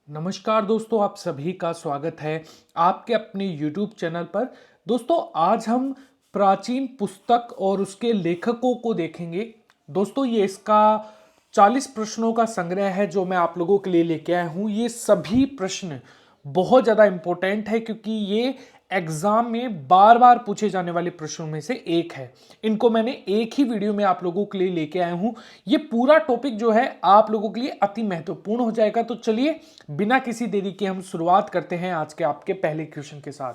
नमस्कार दोस्तों, आप सभी का स्वागत है आपके अपने YouTube चैनल पर। दोस्तों, आज हम प्राचीन पुस्तक और उसके लेखकों को देखेंगे। दोस्तों, ये इसका 40 प्रश्नों का संग्रह है जो मैं आप लोगों के लिए लेके आया हूँ। ये सभी प्रश्न बहुत ज़्यादा इंपॉर्टेंट है क्योंकि ये एग्जाम में बार बार पूछे जाने वाले प्रश्नों में से एक है। इनको मैंने एक ही वीडियो में आप लोगों के लिए लेके आया हूं। ये पूरा टॉपिक जो है आप लोगों के लिए अति महत्वपूर्ण हो जाएगा। तो चलिए बिना किसी देरी के हम शुरुआत करते हैं आज के आपके पहले क्वेश्चन के साथ।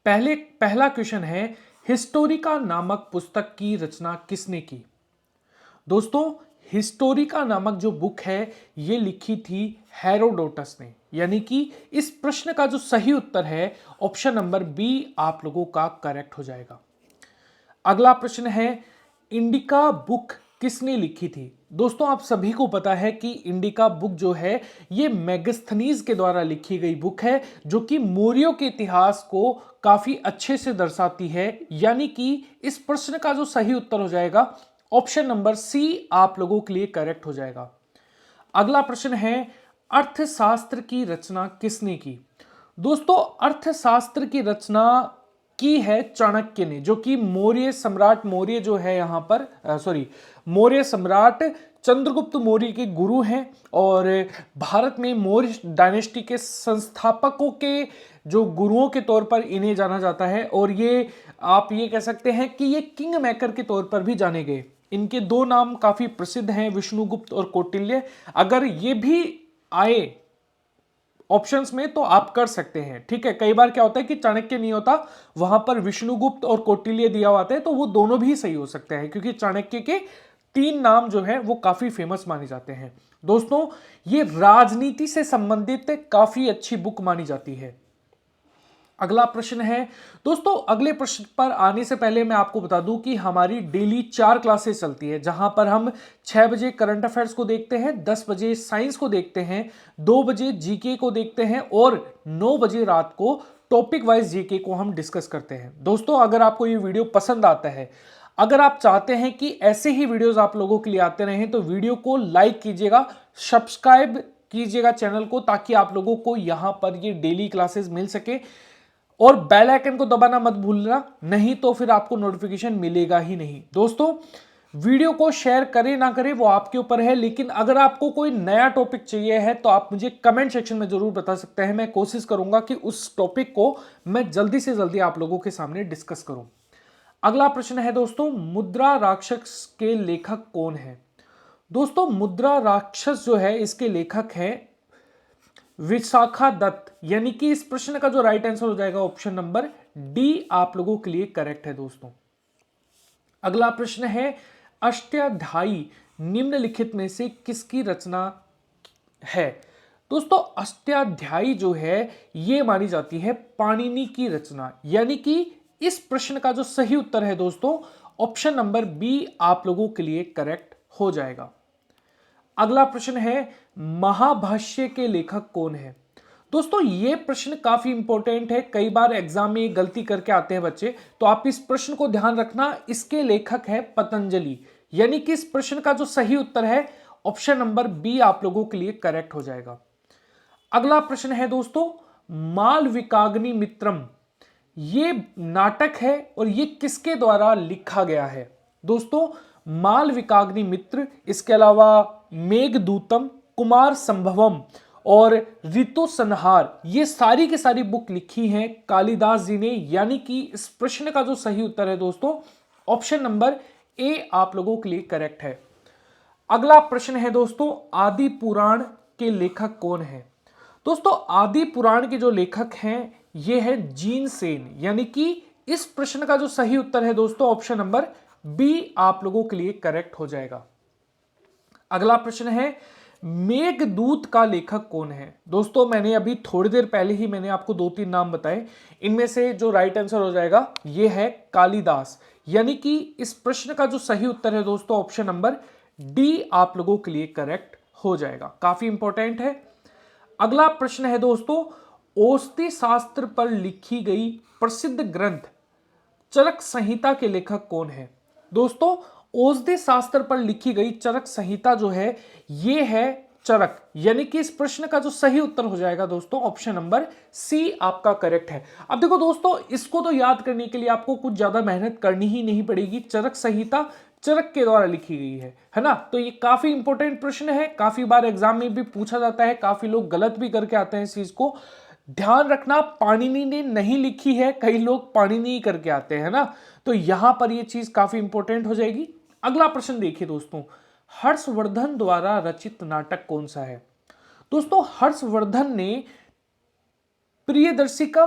पहला क्वेश्चन है, हिस्टोरिका नामक पुस्तक की रचना किसने की? दोस्तों, हिस्टोरिका नामक जो बुक है ये लिखी थी हेरोडोटस ने। यानी कि इस प्रश्न का जो सही उत्तर है ऑप्शन नंबर बी आप लोगों का करेक्ट हो जाएगा। अगला प्रश्न है, इंडिका बुक किसने लिखी थी? दोस्तों, आप सभी को पता है कि इंडिका बुक जो है ये मेगास्थनीज के द्वारा लिखी गई बुक है जो कि मौर्यों के इतिहास को काफी अच्छे से दर्शाती है। यानी कि इस प्रश्न का जो सही उत्तर हो जाएगा ऑप्शन नंबर सी आप लोगों के लिए करेक्ट हो जाएगा। अगला प्रश्न है, अर्थशास्त्र की रचना किसने की? दोस्तों, अर्थशास्त्र की रचना की है चाणक्य ने, जो कि मौर्य सम्राट मौर्य जो है यहां पर मौर्य सम्राट चंद्रगुप्त मौर्य के गुरु हैं और भारत में मौर्य डायनेस्टी के संस्थापकों के जो गुरुओं के तौर पर इन्हें जाना जाता है। और ये आप ये कह सकते हैं कि ये किंग मेकर के तौर पर भी जाने गए। इनके दो नाम काफी प्रसिद्ध हैं, विष्णुगुप्त और कौटिल्य। अगर ये भी आए ऑप्शंस में तो आप कर सकते हैं, ठीक है। कई बार क्या होता है कि चाणक्य नहीं होता, वहां पर विष्णुगुप्त और कौटिल्य दिया हुआ है, तो वो दोनों भी सही हो सकते हैं क्योंकि चाणक्य के 3 नाम जो है वो काफी फेमस माने जाते हैं। दोस्तों, ये राजनीति से संबंधित काफी अच्छी बुक मानी जाती है। अगला प्रश्न है, दोस्तों अगले प्रश्न पर आने से पहले मैं आपको बता दूं कि हमारी डेली 4 क्लासेस चलती है जहां पर हम 6 बजे करंट अफेयर्स को देखते हैं, 10 बजे साइंस को देखते हैं, 2 बजे जीके को देखते हैं और 9 बजे रात को टॉपिक वाइज जीके को हम डिस्कस करते हैं। दोस्तों, अगर आपको ये वीडियो पसंद आता है, अगर आप चाहते हैं कि ऐसे ही वीडियोस आप लोगों के लिए आते रहें, तो वीडियो को लाइक कीजिएगा, सब्सक्राइब कीजिएगा चैनल को, ताकि आप लोगों को यहां पर ये डेली क्लासेस मिल सके। और बेल आइकन को दबाना मत भूलना, नहीं तो फिर आपको नोटिफिकेशन मिलेगा ही नहीं। दोस्तों, वीडियो को शेयर करें ना करें वो आपके ऊपर है, लेकिन अगर आपको कोई नया टॉपिक चाहिए है तो आप मुझे कमेंट सेक्शन में जरूर बता सकते हैं। मैं कोशिश करूंगा कि उस टॉपिक को मैं जल्दी से जल्दी आप लोगों के सामने डिस्कस करूं। अगला प्रश्न है दोस्तों, मुद्रा राक्षस के लेखक कौन है? दोस्तों, मुद्रा राक्षस जो है इसके लेखक हैं विशाखा दत्त। यानी कि इस प्रश्न का जो राइट आंसर हो जाएगा ऑप्शन नंबर डी आप लोगों के लिए करेक्ट है दोस्तों। अगला प्रश्न है, अष्टाध्यायी निम्नलिखित में से किसकी रचना है? दोस्तों, अष्टाध्यायी जो है ये मानी जाती है पाणिनि की रचना। यानी कि इस प्रश्न का जो सही उत्तर है दोस्तों ऑप्शन नंबर बी आप लोगों के लिए करेक्ट हो जाएगा। अगला प्रश्न है, महाभाष्य के लेखक कौन है? दोस्तों, ये प्रश्न काफी इंपॉर्टेंट है, कई बार एग्जाम में गलती करके आते हैं बच्चे, तो आप इस प्रश्न को ध्यान रखना। इसके लेखक है पतंजलि। यानी कि इस प्रश्न का जो सही उत्तर है ऑप्शन नंबर बी आप लोगों के लिए करेक्ट हो जाएगा। अगला प्रश्न है दोस्तों, मालविकाग्नि मित्रम ये नाटक है और ये किसके द्वारा लिखा गया है? दोस्तों, मालविकाग्नि मित्र, इसके अलावा मेघदूतम, कुमार संभवम और ऋतु संहार, ये सारी की सारी बुक लिखी हैं कालिदास जी ने। यानी कि इस प्रश्न का जो सही उत्तर है दोस्तों ऑप्शन नंबर ए आप लोगों के लिए करेक्ट है। अगला प्रश्न है दोस्तों, आदि पुराण के लेखक कौन है? दोस्तों, आदि पुराण के जो लेखक हैं ये है जीनसेन। यानी कि इस प्रश्न का जो सही उत्तर है दोस्तों ऑप्शन नंबर बी आप लोगों के लिए करेक्ट हो जाएगा। अगला प्रश्न है, मेघदूत का लेखक कौन है? दोस्तों, मैंने अभी थोड़ी देर पहले ही मैंने आपको 2-3 नाम बताए, इनमें से जो राइट आंसर हो जाएगा ये है कालिदास। यानी कि इस प्रश्न का जो सही उत्तर है दोस्तों ऑप्शन नंबर डी आप लोगों के लिए करेक्ट हो जाएगा। काफी इंपॉर्टेंट है। अगला प्रश्न है दोस्तों, औषधि शास्त्र पर लिखी गई प्रसिद्ध ग्रंथ चरक संहिता के लेखक कौन है? दोस्तों, औषधि शास्त्र पर लिखी गई चरक संहिता जो है ये है चरक, यानी कि इस प्रश्न का जो सही उत्तर हो जाएगा दोस्तों ऑप्शन नंबर सी आपका करेक्ट है। अब देखो दोस्तों, इसको तो याद करने के लिए आपको कुछ ज्यादा मेहनत करनी ही नहीं पड़ेगी। चरक संहिता चरक के द्वारा लिखी गई है ना। तो ये काफी इंपॉर्टेंट प्रश्न है, काफी बार एग्जाम में भी पूछा जाता है, काफी लोग गलत भी करके आते हैं इस चीज को। ध्यान रखना, पाणिनि ने नहीं लिखी है, कई लोग पाणिनि करके आते हैं ना, तो यहां पर ये चीज काफी इंपॉर्टेंट हो जाएगी। अगला प्रश्न देखिए दोस्तों, हर्षवर्धन द्वारा रचित नाटक कौन सा है? दोस्तों हर्षवर्धन ने प्रियदर्शिका,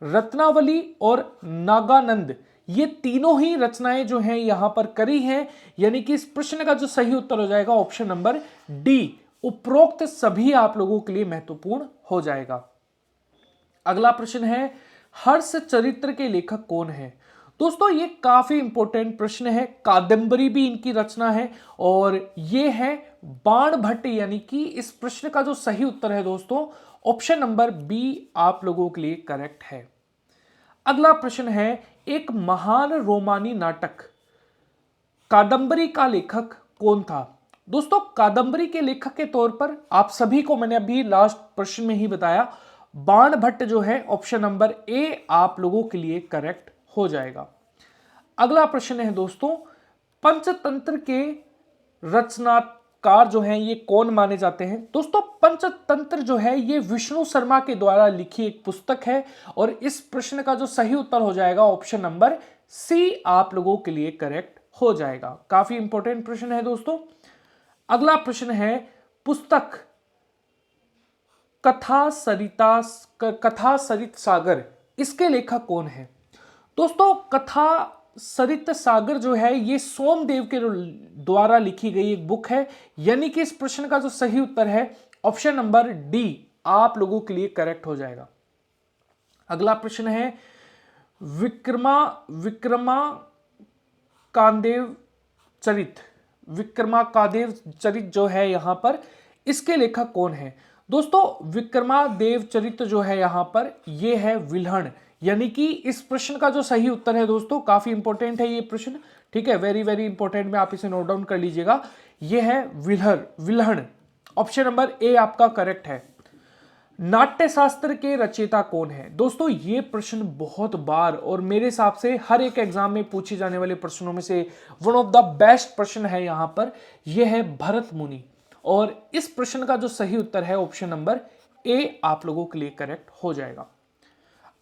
रत्नावली और नागानंद, ये तीनों ही रचनाएं जो हैं यहां पर करी हैं, यानी कि इस प्रश्न का जो सही उत्तर हो जाएगा ऑप्शन नंबर डी। उपरोक्त सभी आप लोगों के लिए महत्वपूर्ण हो जाएगा। अगला प्रश्न है, हर्ष चरित्र के लेखक कौन है? दोस्तों ये काफी इंपॉर्टेंट प्रश्न है, कादंबरी भी इनकी रचना है और ये है बाण भट्ट, यानी कि इस प्रश्न का जो सही उत्तर है दोस्तों ऑप्शन नंबर बी आप लोगों के लिए करेक्ट है। अगला प्रश्न है, एक महान रोमानी नाटक कादंबरी का लेखक कौन था? दोस्तों कादंबरी के लेखक के तौर पर आप सभी को मैंने अभी लास्ट प्रश्न में ही बताया, बाण भट्ट जो है ऑप्शन नंबर ए आप लोगों के लिए करेक्ट हो जाएगा। अगला प्रश्न है दोस्तों, पंचतंत्र के रचनाकार जो हैं ये कौन माने जाते हैं? दोस्तों पंचतंत्र जो है ये विष्णु शर्मा के द्वारा लिखी एक पुस्तक है और इस प्रश्न का जो सही उत्तर हो जाएगा ऑप्शन नंबर सी आप लोगों के लिए करेक्ट हो जाएगा। काफी इंपॉर्टेंट प्रश्न है दोस्तों। अगला प्रश्न है, पुस्तक कथा सरित सागर, इसके लेखक कौन है? दोस्तों कथा सरित सागर जो है ये सोमदेव के द्वारा लिखी गई एक बुक है, यानी कि इस प्रश्न का जो सही उत्तर है ऑप्शन नंबर डी आप लोगों के लिए करेक्ट हो जाएगा। अगला प्रश्न है, विक्रमाकादेव चरित जो है यहां पर इसके लेखक कौन है? दोस्तों विक्रमादेव चरित जो है यहां पर ये है विल्हण, यानी कि इस प्रश्न का जो सही उत्तर है दोस्तों, काफी इंपॉर्टेंट है ये प्रश्न, ठीक है, वेरी वेरी इंपॉर्टेंट, में आप इसे नोट डाउन कर लीजिएगा, ये है विल्हण, ऑप्शन नंबर ए आपका करेक्ट है। नाट्यशास्त्र के रचयिता कौन है? दोस्तों ये प्रश्न बहुत बार और मेरे हिसाब से हर एक एग्जाम में पूछे जाने वाले प्रश्नों में से वन ऑफ द बेस्ट प्रश्न है यहां पर, यह है भरत मुनि, और इस प्रश्न का जो सही उत्तर है ऑप्शन नंबर ए आप लोगों के लिए करेक्ट हो जाएगा।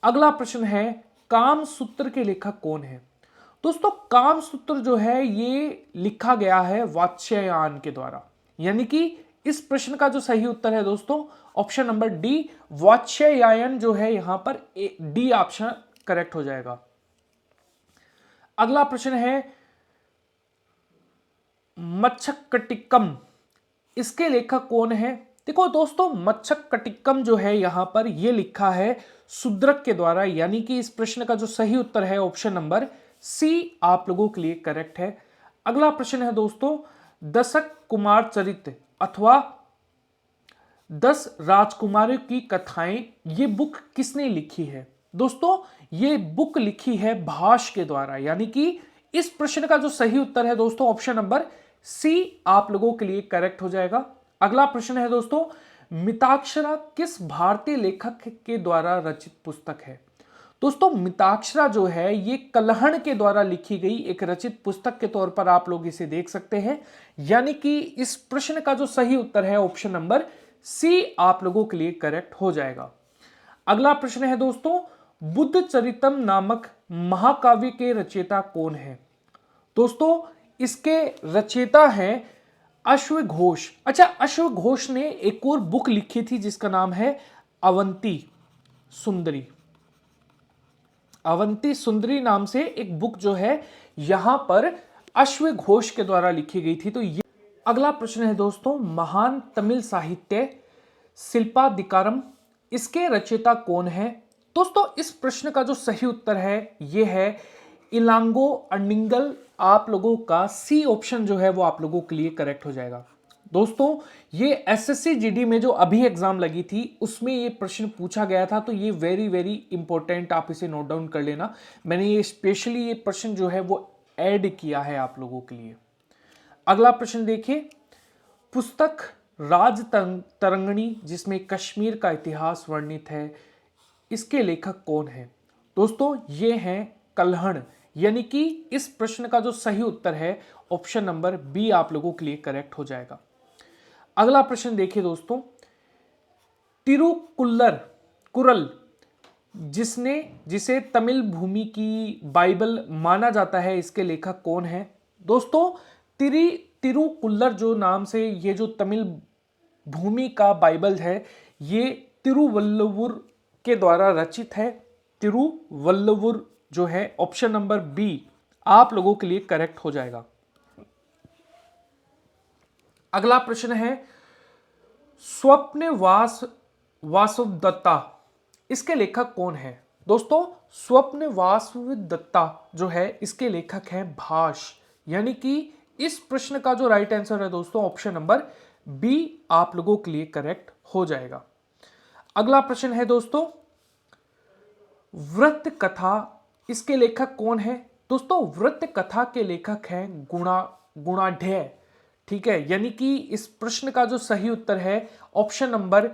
अगला प्रश्न है, कामसूत्र के लेखक कौन है? दोस्तों कामसूत्र जो है ये लिखा गया है वात्स्यायन के द्वारा, यानी कि इस प्रश्न का जो सही उत्तर है दोस्तों ऑप्शन नंबर डी, वात्स्यायन जो है यहां पर डी ऑप्शन करेक्ट हो जाएगा। अगला प्रश्न है, मच्छकटिक्कम, इसके लेखक कौन है? देखो दोस्तों मच्छकटिक्कम जो है यहां पर ये लिखा है शूद्रक के द्वारा, यानी कि इस प्रश्न का जो सही उत्तर है ऑप्शन नंबर सी आप लोगों के लिए करेक्ट है। अगला प्रश्न है दोस्तों, दशक कुमार चरित्र अथवा 10 राजकुमारों की कथाएं, ये बुक किसने लिखी है? दोस्तों ये बुक लिखी है भाष के द्वारा, यानी कि इस प्रश्न का जो सही उत्तर है दोस्तों ऑप्शन नंबर सी आप लोगों के लिए करेक्ट हो जाएगा। अगला प्रश्न है दोस्तों, मिताक्षरा किस भारतीय लेखक के द्वारा रचित पुस्तक है? दोस्तों मिताक्षरा जो है ये कलहण के द्वारा लिखी गई एक रचित पुस्तक के तौर पर आप लोग इसे देख सकते हैं, यानी कि इस प्रश्न का जो सही उत्तर है ऑप्शन नंबर सी आप लोगों के लिए करेक्ट हो जाएगा। अगला प्रश्न है दोस्तों, बुद्ध चरितम नामक महाकाव्य के रचयिता कौन है? दोस्तों इसके रचयिता हैं अश्वघोष। अच्छा, अश्वघोष ने एक और बुक लिखी थी जिसका नाम है अवंती सुंदरी नाम से एक बुक जो है यहां पर अश्वघोष के द्वारा लिखी गई थी। तो ये अगला प्रश्न है दोस्तों, महान तमिल साहित्य शिल्पाधिकारम, इसके रचयिता कौन है? दोस्तों इस प्रश्न का जो सही उत्तर है ये है इलांगो अंडिगल, आप लोगों का सी ऑप्शन जो है वो आप लोगों के लिए करेक्ट हो जाएगा। दोस्तों ये एसएससी जीडी में जो अभी एग्जाम लगी थी उसमें ये प्रश्न पूछा गया था, तो ये वेरी वेरी इंपॉर्टेंट, आप इसे नोट डाउन कर लेना, मैंने ये स्पेशली ये प्रश्न जो है वो ऐड किया है आप लोगों के लिए। अगला प्रश्न देखिए, पुस्तक राज तरंगिणी, जिसमें कश्मीर का इतिहास वर्णित है, इसके लेखक कौन है? दोस्तों ये हैं कल्हण, यानी कि इस प्रश्न का जो सही उत्तर है ऑप्शन नंबर बी आप लोगों के लिए करेक्ट हो जाएगा। अगला प्रश्न देखिए दोस्तों, तिरुकुल्लर कुरल जिसे तमिल भूमि की बाइबल माना जाता है, इसके लेखक कौन है? दोस्तों तिरुकुल्लर जो नाम से ये जो तमिल भूमि का बाइबल है, ये तिरुवल्लुवर के द्वारा रचित है। तिरुवल्लुवर जो है ऑप्शन नंबर बी आप लोगों के लिए करेक्ट हो जाएगा। अगला प्रश्न है स्वप्न वासुदत्ता, इसके लेखक कौन है? दोस्तों स्वप्न वासुदत्ता जो है इसके लेखक हैं भाष, यानी कि इस प्रश्न का जो राइट आंसर है दोस्तों ऑप्शन नंबर बी आप लोगों के लिए करेक्ट हो जाएगा। अगला प्रश्न है दोस्तों व्रत कथा, इसके लेखक कौन है? दोस्तों व्रत कथा के लेखक हैं गुणाढ्य, ठीक है, यानी कि इस प्रश्न का जो सही उत्तर है ऑप्शन नंबर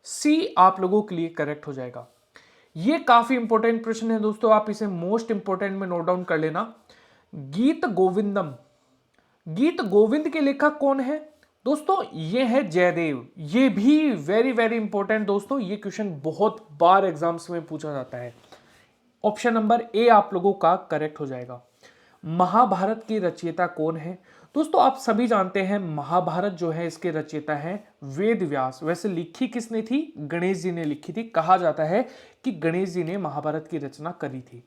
सी आप लोगों के लिए करेक्ट हो जाएगा। ये काफी इंपॉर्टेंट प्रश्न है दोस्तों, आप इसे मोस्ट इंपॉर्टेंट में नोट डाउन कर लेना। गीत गोविंद के लेखक कौन है? दोस्तों ये है जयदेव। ये भी वेरी वेरी इंपॉर्टेंट दोस्तों, ये क्वेश्चन बहुत बार एग्जाम्स में पूछा जाता है। ऑप्शन नंबर ए आप लोगों का करेक्ट हो जाएगा। महाभारत की रचयिता कौन है? दोस्तों आप सभी जानते हैं महाभारत जो है इसके रचयिता हैं वेद व्यास। वैसे लिखी किसने थी? गणेश जी ने लिखी थी। कहा जाता है कि गणेश जी ने महाभारत की रचना करी थी।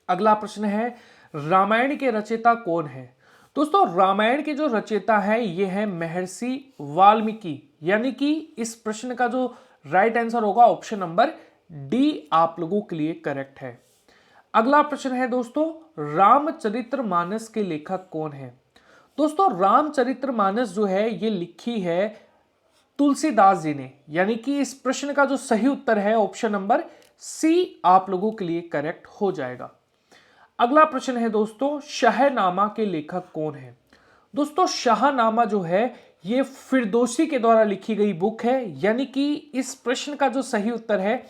अगला प्रश्न है रामायण के रचयिता कौन है? दोस्तों रामायण के जो रचयिता है ये है महर्षि वाल्मीकि, यानी कि इस प्रश्न का जो राइट आंसर होगा ऑप्शन नंबर डी आप लोगों के लिए करेक्ट है। अगला प्रश्न है दोस्तों रामचरितमानस के लेखक कौन है? दोस्तों रामचरितमानस जो है ये लिखी है तुलसीदास जी ने, यानी कि इस प्रश्न का जो सही उत्तर है ऑप्शन नंबर सी आप लोगों के लिए करेक्ट हो जाएगा। अगला प्रश्न है दोस्तों शाहनामा के लेखक कौन है? दोस्तों शाहनामा जो है ये फिरदौसी के द्वारा लिखी गई बुक है, यानी कि इस प्रश्न का जो सही उत्तर है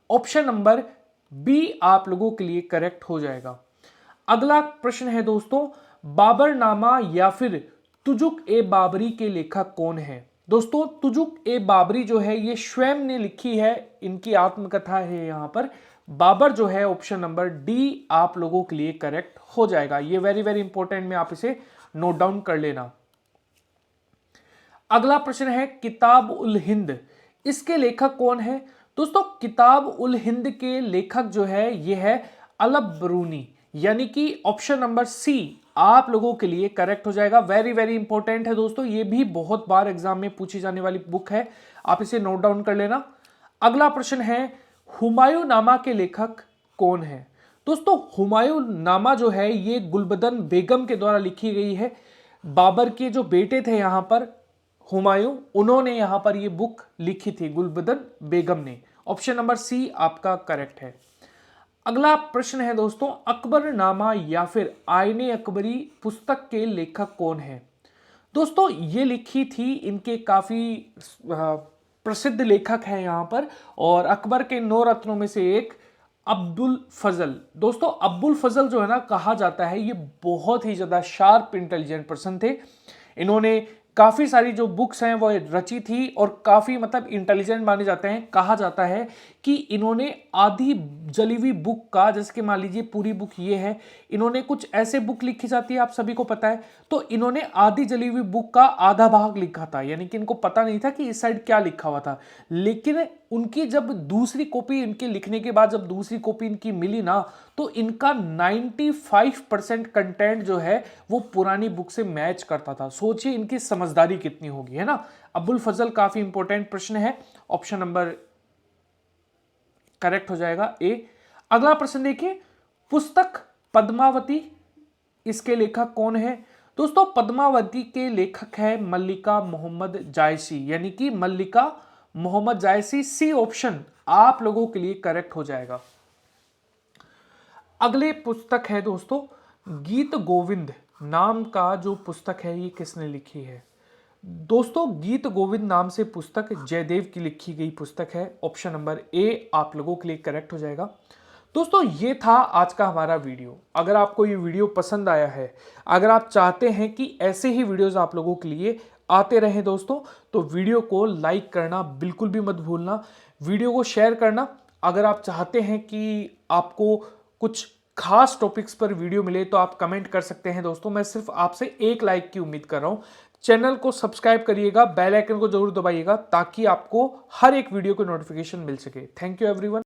ऑप्शन नंबर बी आप लोगों के लिए करेक्ट हो जाएगा। अगला प्रश्न है दोस्तों बाबरनामा या फिर तुजुक ए बाबरी के लेखक कौन है? दोस्तों तुजुक ए बाबरी जो है ये स्वयं ने लिखी है, इनकी आत्मकथा है यहां पर। बाबर जो है ऑप्शन नंबर डी आप लोगों के लिए करेक्ट हो जाएगा। ये वेरी वेरी इंपॉर्टेंट में आप इसे नोट डाउन कर लेना। अगला प्रश्न है किताब उल हिंद, इसके लेखक कौन है? दोस्तों किताब उल हिंद के लेखक जो है ये है अलब बरूनी, यानी कि ऑप्शन नंबर सी आप लोगों के लिए करेक्ट हो जाएगा। वेरी वेरी इंपॉर्टेंट है दोस्तों, ये भी बहुत बार एग्जाम में पूछी जाने वाली बुक है, आप इसे नोट डाउन कर लेना। अगला प्रश्न है हुमायूं नामा के लेखक कौन है? दोस्तों हुमायूं नामा जो है ये गुलबदन बेगम के द्वारा लिखी गई है। बाबर के जो बेटे थे यहां पर हुमायूं, उन्होंने यहां पर ये बुक लिखी थी, गुलबदन बेगम ने। ऑप्शन नंबर सी आपका करेक्ट है। अगला प्रश्न है दोस्तों अकबरनामा या फिर आईने अकबरी पुस्तक के लेखक कौन है? दोस्तों ये लिखी थी, इनके काफी प्रसिद्ध लेखक हैं यहां पर, और अकबर के 9 रत्नों में से एक अब्दुल फजल। दोस्तों अब्दुल फजल जो है ना, कहा जाता है ये बहुत ही ज्यादा शार्प इंटेलिजेंट पर्सन थे। इन्होंने काफी सारी जो बुक्स हैं वो रची थी और काफी मतलब इंटेलिजेंट माने जाते हैं। कहा जाता है कि इन्होंने आधी जली हुई बुक का, जैसे कि मान लीजिए पूरी बुक ये है, इन्होंने कुछ ऐसे बुक लिखी जाती है आप सभी को पता है, तो इन्होंने आधी जली हुई बुक का आधा भाग लिखा था, यानी कि इनको पता नहीं था कि इस साइड क्या लिखा हुआ था। लेकिन उनकी जब दूसरी कॉपी, इनके लिखने के बाद जब दूसरी कॉपी इनकी मिली ना, तो इनका 95% कंटेंट जो है वो पुरानी बुक से मैच करता था। सोचिए इनकी समझदारी कितनी होगी, है ना। अब्दुल फजल काफी इंपॉर्टेंट प्रश्न है, ऑप्शन नंबर करेक्ट हो जाएगा ए। अगला प्रश्न देखिए पुस्तक पद्मावती, इसके लेखक कौन है? दोस्तों पद्मावती के लेखक है मल्लिका मोहम्मद जायसी, यानी कि मल्लिका मोहम्मद जायसी। सी ऑप्शन आप लोगों के लिए करेक्ट हो जाएगा। अगले पुस्तक है दोस्तों गीत गोविंद नाम का जो पुस्तक है ये किसने लिखी है? दोस्तों गीत गोविंद नाम से पुस्तक जयदेव की लिखी गई पुस्तक है। ऑप्शन नंबर ए आप लोगों के लिए करेक्ट हो जाएगा। दोस्तों ये था आज का हमारा वीडियो। अगर आपको ये वीडियो पसंद आया है, अगर आप चाहते हैं कि ऐसे ही वीडियोस आप लोगों के लिए आते रहें दोस्तों, तो वीडियो को लाइक करना बिल्कुल भी मत भूलना, वीडियो को शेयर करना। अगर आप चाहते हैं कि आपको कुछ खास टॉपिक्स पर वीडियो मिले तो आप कमेंट कर सकते हैं दोस्तों। मैं सिर्फ आपसे एक लाइक की उम्मीद कर रहा हूं। चैनल को सब्सक्राइब करिएगा, बेल आइकन को जरूर दबाइएगा ताकि आपको हर एक वीडियो की नोटिफिकेशन मिल सके। Thank you everyone.